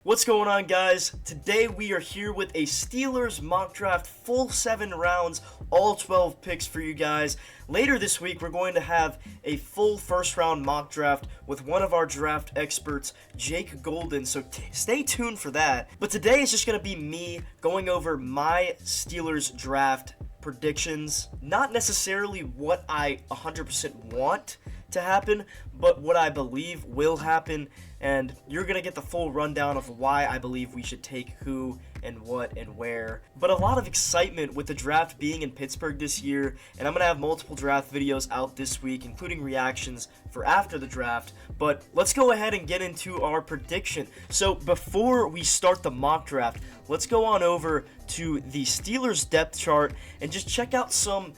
What's going on, guys? Today we are here with a Steelers mock draft, full 7 rounds, all 12 picks for you guys. Later this week, we're going to have a full first round mock draft with one of our draft experts, Jake Golden, so stay tuned for that. But today is just going to be me going over my Steelers draft predictions. Not necessarily what I 100% want to happen, but what I believe will happen, and you're gonna get the full rundown of why I believe we should take who and what and where. But a lot of excitement with the draft being in Pittsburgh this year, and I'm gonna have multiple draft videos out this week, including reactions for after the draft. But let's go ahead and get into our prediction. So before we start the mock draft, let's go on over to the Steelers depth chart and just check out some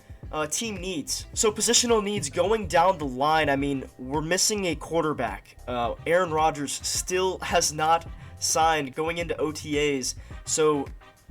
team needs. So positional needs going down the line. I mean, we're missing a quarterback. Aaron Rodgers still has not signed going into OTAs. So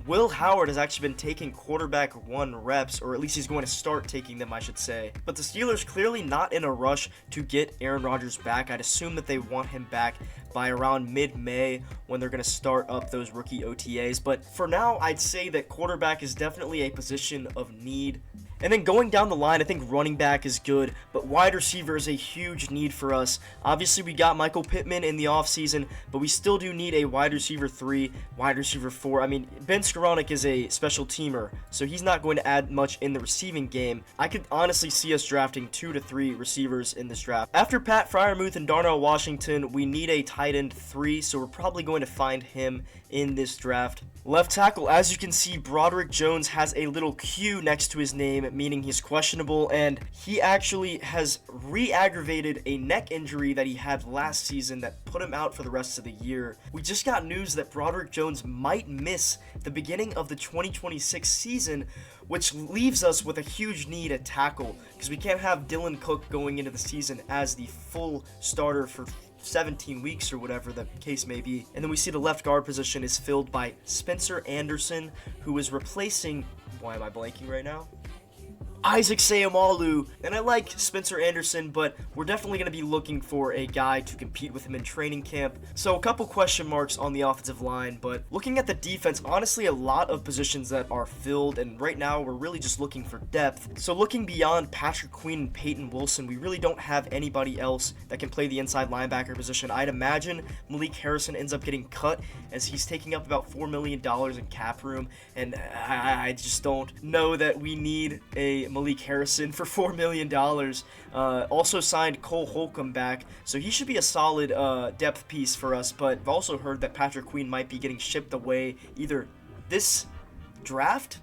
Will Howard has actually been taking quarterback 1 reps, or at least he's going to start taking them, I should say. But the Steelers clearly not in a rush to get Aaron Rodgers back. I'd assume that they want him back by around mid-May when they're going to start up those rookie OTAs. But for now, I'd say that quarterback is definitely a position of need. And then going down the line, I think running back is good, but wide receiver is a huge need for us. Obviously, we got Michael Pittman in the offseason, but we still do need a wide receiver 3, wide receiver 4. I mean, Ben Skoranek is a special teamer, so he's not going to add much in the receiving game. I could honestly see us drafting 2 to 3 receivers in this draft. After Pat Freiermuth and Darnell Washington, we need a tight end 3, so we're probably going to find him in this draft. Left tackle, as you can see, Broderick Jones has a little Q next to his name, meaning he's questionable, and he actually has re-aggravated a neck injury that he had last season that put him out for the rest of the year. We just got news that Broderick Jones might miss the beginning of the 2026 season, which leaves us with a huge need at tackle, because we can't have Dylan Cook going into the season as the full starter for 17 weeks or whatever the case may be. And then we see the left guard position is filled by Spencer Anderson, who is replacing, why am I blanking right now? Isaac Seumalo. And I like Spencer Anderson, but we're definitely going to be looking for a guy to compete with him in training camp. So a couple question marks on the offensive line, but looking at the defense, honestly, a lot of positions that are filled, and right now we're really just looking for depth. So looking beyond Patrick Queen and Peyton Wilson, we really don't have anybody else that can play the inside linebacker position. I'd imagine Malik Harrison ends up getting cut as he's taking up about $4 million in cap room, and I just don't know that we need a Malik Harrison for $4 million. Also signed Cole Holcomb back, so he should be a solid depth piece for us, but I've also heard that Patrick Queen might be getting shipped away either this draft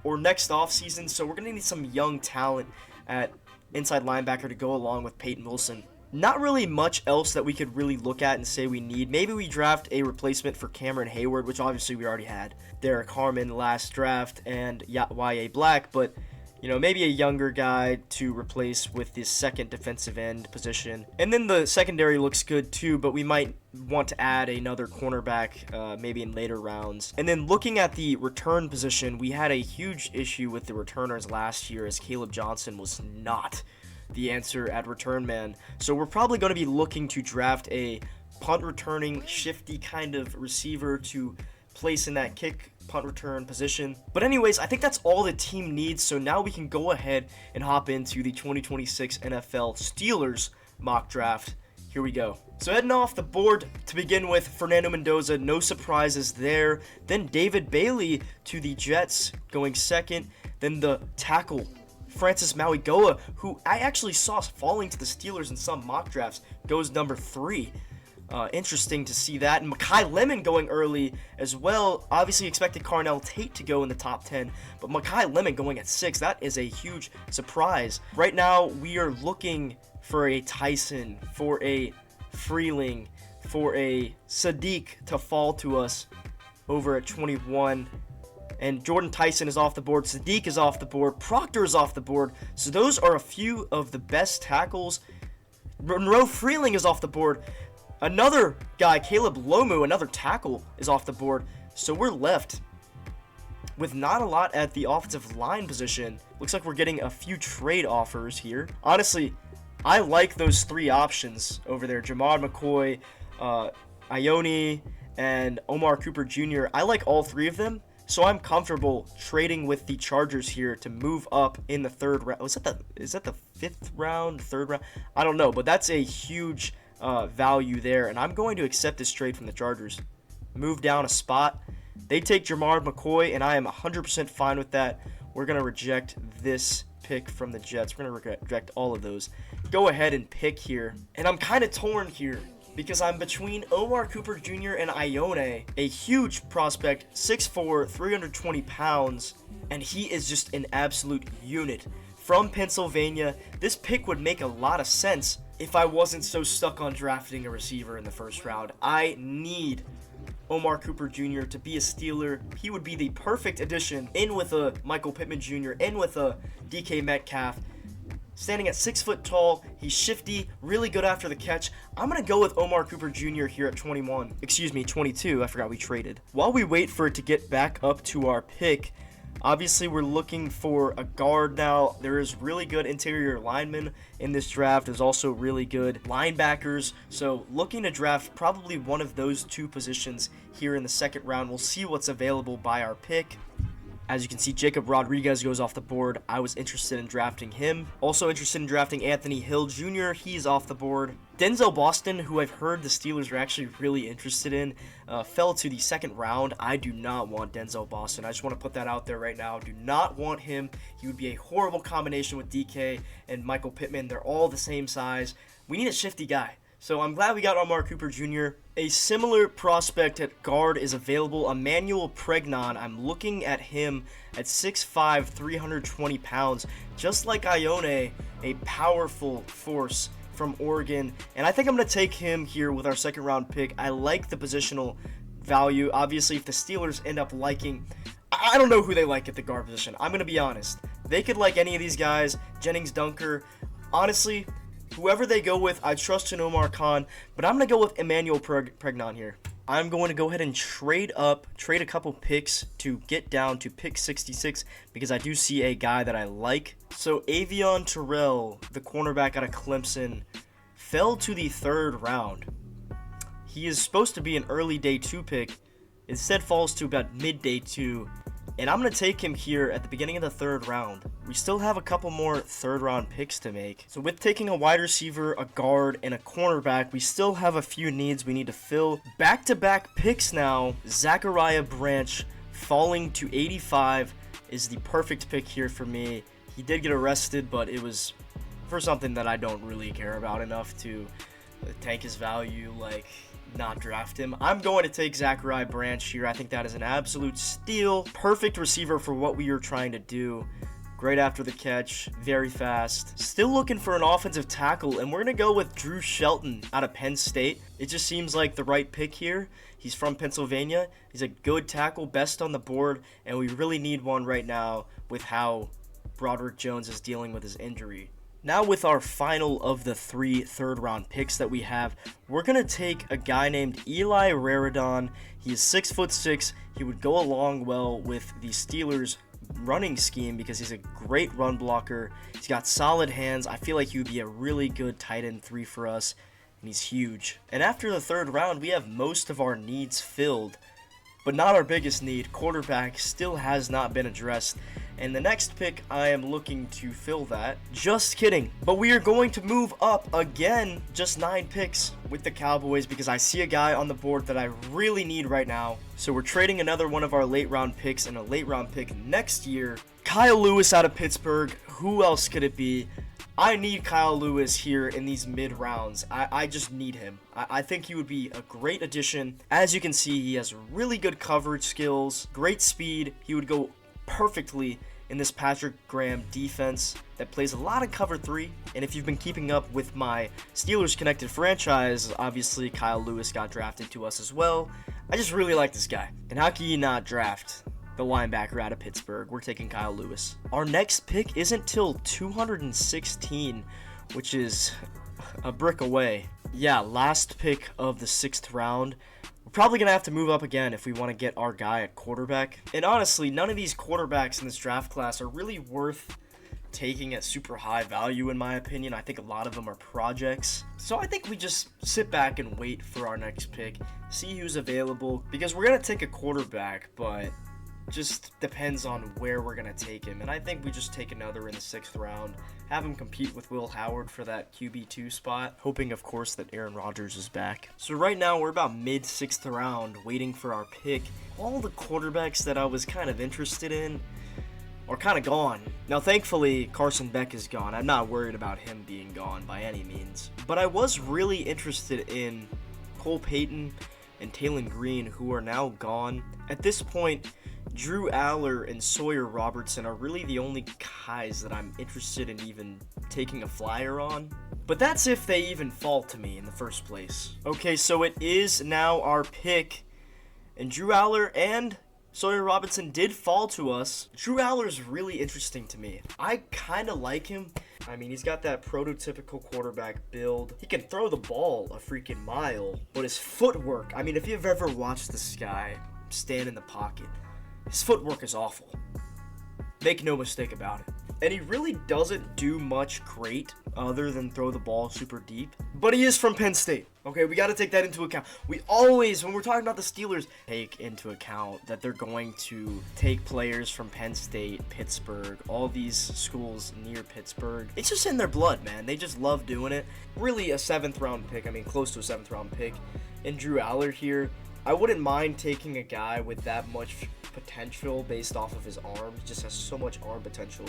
or next offseason, so we're going to need some young talent at inside linebacker to go along with Peyton Wilson. Not really much else that we could really look at and say we need. Maybe we draft a replacement for Cameron Hayward, which obviously we already had Derek Harmon last draft and Y.A. Black, but maybe a younger guy to replace with this second defensive end position. And then the secondary looks good too, but we might want to add another cornerback maybe in later rounds. And then looking at the return position, we had a huge issue with the returners last year as Caleb Johnson was not the answer at return man. So we're probably going to be looking to draft a punt returning, shifty kind of receiver to place in that kick punt return position. But anyways, I think that's all the team needs, so now we can go ahead and hop into the 2026 NFL Steelers mock draft. Here we go. So heading off the board to begin with, Fernando Mendoza, no surprises there. Then David Bailey to the Jets going second. Then the tackle, Francis Mauigoa, who I actually saw falling to the Steelers in some mock drafts, goes number 3. Interesting to see that. And Mekhi Lemon going early as well. Obviously expected Carnell Tate to go in the top 10, but Mekhi Lemon going at 6, that is a huge surprise. Right now, we are looking for a Tyson, for a Freeling, for a Sadiq to fall to us over at 21. And Jordan Tyson is off the board. Sadiq is off the board. Proctor is off the board. So those are a few of the best tackles. Monroe Freeling is off the board. Another guy, Caleb Lomu, another tackle, is off the board. So we're left with not a lot at the offensive line position. Looks like we're getting a few trade offers here. Honestly, I like those 3 options over there. Jamar McCoy, Ione, and Omar Cooper Jr. I like all three of them, so I'm comfortable trading with the Chargers here to move up in the third round. Is that the fifth round, third round? I don't know, but that's a huge value there, and I'm going to accept this trade from the Chargers. Move down a spot. They take Jamar McCoy, and I am 100% fine with that. We're going to reject this pick from the Jets. We're going to reject all of those. Go ahead and pick here. And I'm kind of torn here because I'm between Omar Cooper Jr. and Ione, a huge prospect, 6'4", 320 pounds, and he is just an absolute unit. From Pennsylvania, this pick would make a lot of sense if I wasn't so stuck on drafting a receiver in the first round. I need Omar Cooper Jr. to be a Steeler. He would be the perfect addition in with a Michael Pittman Jr., in with a DK Metcalf. Standing at 6 foot tall, he's shifty, really good after the catch. I'm going to go with Omar Cooper Jr. here at 22. I forgot we traded. While we wait for it to get back up to our pick, obviously we're looking for a guard now. There is really good interior linemen in this draft. There's also really good linebackers. So looking to draft probably one of those two positions here in the second round. We'll see what's available by our pick. As you can see, Jacob Rodriguez goes off the board. I was interested in drafting him. Also interested in drafting Anthony Hill Jr. He's off the board. Denzel Boston, who I've heard the Steelers are actually really interested in, fell to the second round. I do not want Denzel Boston. I just want to put that out there right now. Do not want him. He would be a horrible combination with DK and Michael Pittman. They're all the same size. We need a shifty guy. So I'm glad we got Omar Cooper Jr. A similar prospect at guard is available, Emmanuel Pregnon. I'm looking at him at 6'5", 320 pounds. Just like Ione, a powerful force from Oregon. And I think I'm going to take him here with our second round pick. I like the positional value. Obviously, if the Steelers end up liking... I don't know who they like at the guard position. I'm going to be honest. They could like any of these guys. Jennings Dunker. Honestly... whoever they go with, I trust in Omar Khan, but I'm going to go with Emmanuel Pregnon here. I'm going to go ahead and trade a couple picks to get down to pick 66 because I do see a guy that I like. So Avion Terrell, the cornerback out of Clemson, fell to the third round. He is supposed to be an early day 2 pick, instead falls to about mid day 2. And I'm going to take him here at the beginning of the third round. We still have a couple more third round picks to make. So with taking a wide receiver, a guard, and a cornerback, we still have a few needs we need to fill. Back-to-back picks now. Zachariah Branch falling to 85 is the perfect pick here for me. He did get arrested, but it was for something that I don't really care about enough to tank his value, like... not draft him. I'm going to take Zachariah Branch here. I think that is an absolute steal. Perfect receiver for what we are trying to do. Great after the catch. Very fast. Still looking for an offensive tackle, and we're going to go with Drew Shelton out of Penn State. It just seems like the right pick here. He's from Pennsylvania. He's a good tackle, best on the board, and we really need one right now with how Broderick Jones is dealing with his injury. Now with our final of the 3 third-round picks that we have, we're going to take a guy named Eli Raridon. He is 6'6". He would go along well with the Steelers' running scheme because he's a great run blocker. He's got solid hands. I feel like he would be a really good tight end 3 for us, and he's huge. And after the third round, we have most of our needs filled, but not our biggest need. Quarterback still has not been addressed. And the next pick, I am looking to fill that. Just kidding. But we are going to move up again, just 9 picks with the Cowboys because I see a guy on the board that I really need right now. So we're trading another one of our late round picks and a late round pick next year. Kyle Lewis out of Pittsburgh. Who else could it be? I need Kyle Lewis here in these mid rounds. I just need him. I think he would be a great addition. As you can see, he has really good coverage skills, great speed. He would go perfectly in this Patrick Graham defense that plays a lot of cover 3. And if you've been keeping up with my Steelers Connected franchise, obviously Kyle Lewis got drafted to us as well. I just really like this guy. And how can you not draft the linebacker out of Pittsburgh? We're taking Kyle Lewis. Our next pick isn't till 216, which is a brick away. Yeah, last pick of the 6th round. We're probably going to have to move up again if we want to get our guy at quarterback. And honestly, none of these quarterbacks in this draft class are really worth taking at super high value in my opinion. I think a lot of them are projects. So I think we just sit back and wait for our next pick, see who's available, because we're going to take a quarterback, but just depends on where we're going to take him. And I think we just take another in the 6th round, have him compete with Will Howard for that QB2 spot, hoping of course that Aaron Rodgers is back. So right now we're about mid 6th round waiting for our pick. All the quarterbacks that I was kind of interested in are kind of gone. Now thankfully Carson Beck is gone. I'm not worried about him being gone by any means. But I was really interested in Cole Payton and Taylon Green, who are now gone. At this point, Drew Aller and Sawyer Robertson are really the only guys that I'm interested in even taking a flyer on. But that's if they even fall to me in the first place. Okay, so it is now our pick, and Drew Aller and Sawyer Robertson did fall to us. Drew Aller's really interesting to me. I kind of like him. I mean, he's got that prototypical quarterback build. He can throw the ball a freaking mile, but his footwork, I mean, if you've ever watched this guy stand in the pocket, his footwork is awful. Make no mistake about it. And he really doesn't do much great other than throw the ball super deep. But he is from Penn State. Okay, we got to take that into account. We always, when we're talking about the Steelers, take into account that they're going to take players from Penn State, Pittsburgh, all these schools near Pittsburgh. It's just in their blood, man. They just love doing it. Really a 7th round pick. I mean, close to a 7th round pick. And Drew Aller here. I wouldn't mind taking a guy with that much potential based off of his arm. He just has so much arm potential.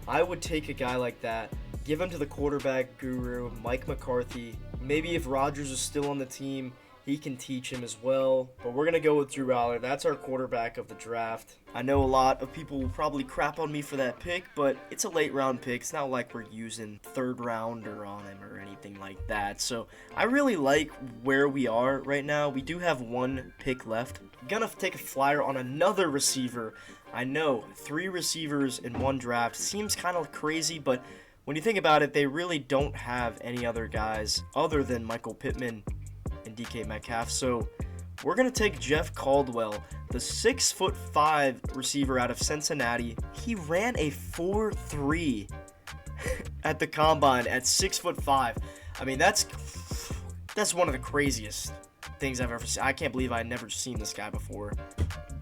I would take a guy like that, give him to the quarterback guru, Mike McCarthy. Maybe if Rodgers is still on the team, he can teach him as well. But we're going to go with Drew Aller. That's our quarterback of the draft. I know a lot of people will probably crap on me for that pick, but it's a late round pick. It's not like we're using 3rd rounder on him or anything like that. So I really like where we are right now. We do have 1 pick left. I'm going to take a flyer on another receiver. I know 3 receivers in 1 draft seems kind of crazy, but when you think about it, they really don't have any other guys other than Michael Pittman and DK Metcalf. So we're going to take Jeff Caldwell, the 6'5" receiver out of Cincinnati. He ran a 4.3 at the combine at 6'5". I mean, that's one of the craziest things I've ever seen. I can't believe I'd never seen this guy before.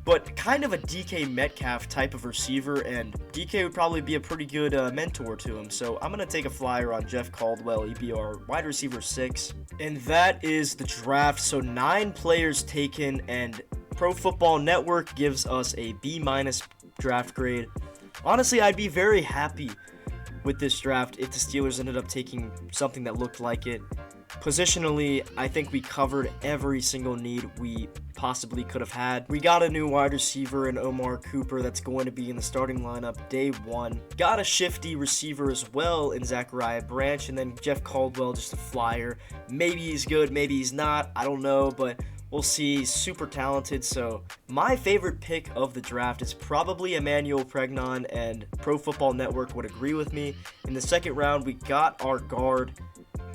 But kind of a DK Metcalf type of receiver, and DK would probably be a pretty good mentor to him. So I'm going to take a flyer on Jeff Caldwell, EBR wide receiver 6. And that is the draft. So 9 players taken, and Pro Football Network gives us a B- draft grade. Honestly, I'd be very happy with this draft if the Steelers ended up taking something that looked like it. Positionally, I think we covered every single need we possibly could have had. We got a new wide receiver in Omar Cooper that's going to be in the starting lineup day 1. Got a shifty receiver as well in Zachariah Branch, and then Jeff Caldwell, just a flyer. Maybe he's good, maybe he's not, I don't know, but we'll see. He's super talented. So my favorite pick of the draft is probably Emmanuel Pregnon, and Pro Football Network would agree with me. In the 2nd round, we got our guard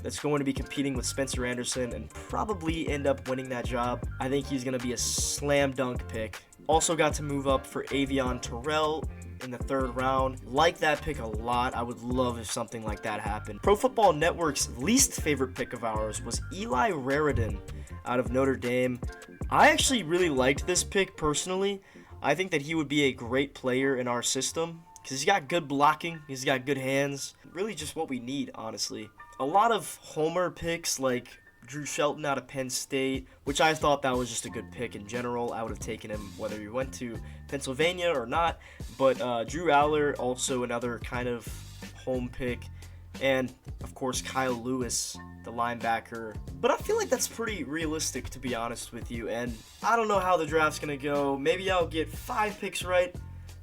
that's going to be competing with Spencer Anderson and probably end up winning that job. I think he's going to be a slam dunk pick. Also got to move up for Avion Terrell in the 3rd round. Like that pick a lot. I would love if something like that happened. Pro Football Network's least favorite pick of ours was Eli Raridan out of Notre Dame. I actually really liked this pick personally. I think that he would be a great player in our system because he's got good blocking, he's got good hands. Really just what we need, honestly. A lot of homer picks like Drew Shelton out of Penn State, which I thought that was just a good pick in general. I would have taken him whether he went to Pennsylvania or not. But Drew Aller, also another kind of home pick. And, of course, Kyle Lewis, the linebacker. But I feel like that's pretty realistic, to be honest with you. And I don't know how the draft's going to go. Maybe I'll get 5 picks right.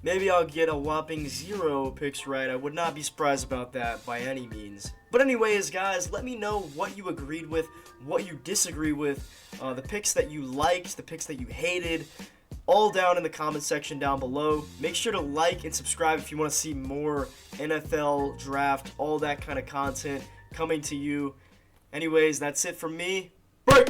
Maybe I'll get a whopping 0 picks right. I would not be surprised about that by any means. But anyways, guys, let me know what you agreed with, what you disagree with, the picks that you liked, the picks that you hated, all down in the comment section down below. Make sure to like and subscribe if you want to see more NFL draft, all that kind of content coming to you. Anyways, that's it from me. Break!